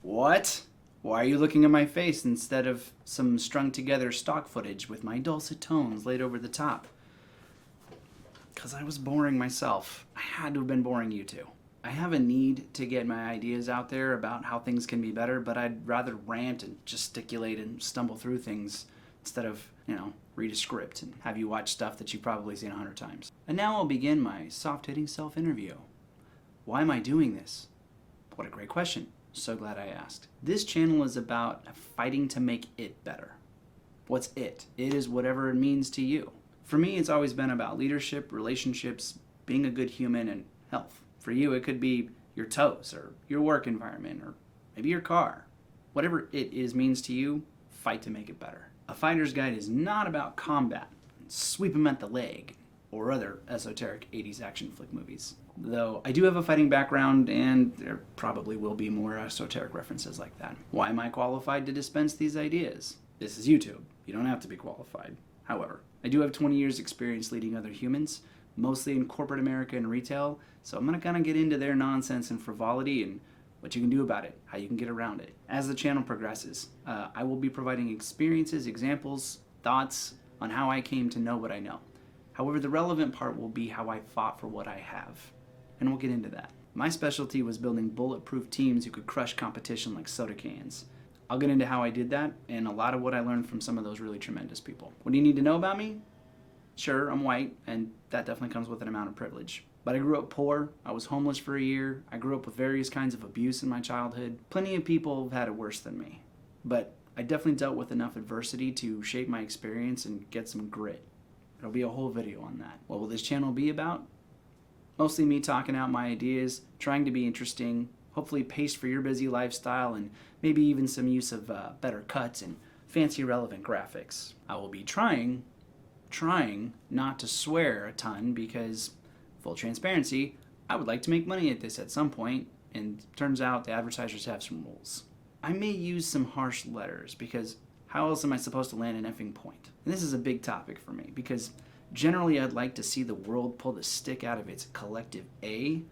What? Why are you looking at my face instead of some strung together stock footage with my dulcet tones laid over the top? Because I was boring myself. I had to have been boring you too. I have a need to get my ideas out there about how things can be better, but I'd rather rant and gesticulate and stumble through things instead of, read a script and have you watch stuff that you've probably seen 100 times. And now I'll begin my soft-hitting self-interview. Why am I doing this? What a great question. So glad I asked. This channel is about fighting to make it better. What's it? It is whatever it means to you. For me, it's always been about leadership, relationships, being a good human, and health. For you, it could be your toes, or your work environment, or maybe your car. Whatever it is means to you, fight to make it better. A Fighter's Guide is not about combat, sweep 'em at the leg, or other esoteric 80s action flick movies. Though I do have a fighting background, and there probably will be more esoteric references like that. Why am I qualified to dispense these ideas? This is YouTube. You don't have to be qualified. However, I do have 20 years experience leading other humans, mostly in corporate America and retail, so I'm going to kind of get into their nonsense and frivolity and what you can do about it, how you can get around it. As the channel progresses, I will be providing experiences, examples, thoughts on how I came to know what I know. However, the relevant part will be how I fought for what I have, and we'll get into that. My specialty was building bulletproof teams who could crush competition like soda cans. I'll get into how I did that and a lot of what I learned from some of those really tremendous people. What do you need to know about me? Sure, I'm white, and that definitely comes with an amount of privilege. But I grew up poor, I was homeless for a year, I grew up with various kinds of abuse in my childhood. Plenty of people have had it worse than me. But I definitely dealt with enough adversity to shape my experience and get some grit. There'll be a whole video on that. What will this channel be about? Mostly me talking out my ideas, trying to be interesting, hopefully paced for your busy lifestyle, and maybe even some use of better cuts and fancy relevant graphics. I will be trying not to swear a ton because, full transparency, I would like to make money at this at some point, and turns out the advertisers have some rules. I may use some harsh letters because how else am I supposed to land an effing point? And this is a big topic for me because generally I'd like to see the world pull the stick out of its collective A,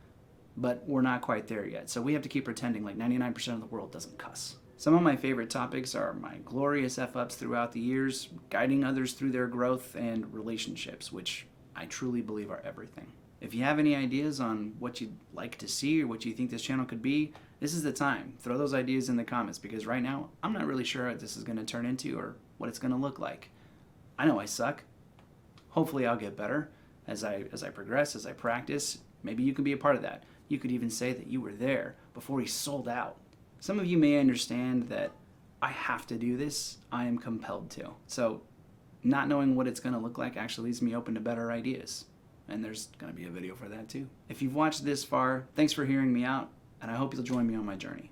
but we're not quite there yet. So we have to keep pretending like 99% of the world doesn't cuss. Some of my favorite topics are my glorious F-ups throughout the years, guiding others through their growth, and relationships, which I truly believe are everything. If you have any ideas on what you'd like to see or what you think this channel could be, this is the time. Throw those ideas in the comments because right now, I'm not really sure what this is going to turn into or what it's going to look like. I know I suck. Hopefully I'll get better as I progress, as I practice. Maybe you can be a part of that. You could even say that you were there before he sold out. Some of you may understand that I have to do this. I am compelled to. So not knowing what it's going to look like actually leaves me open to better ideas. And there's going to be a video for that too. If you've watched this far, thanks for hearing me out, and I hope you'll join me on my journey.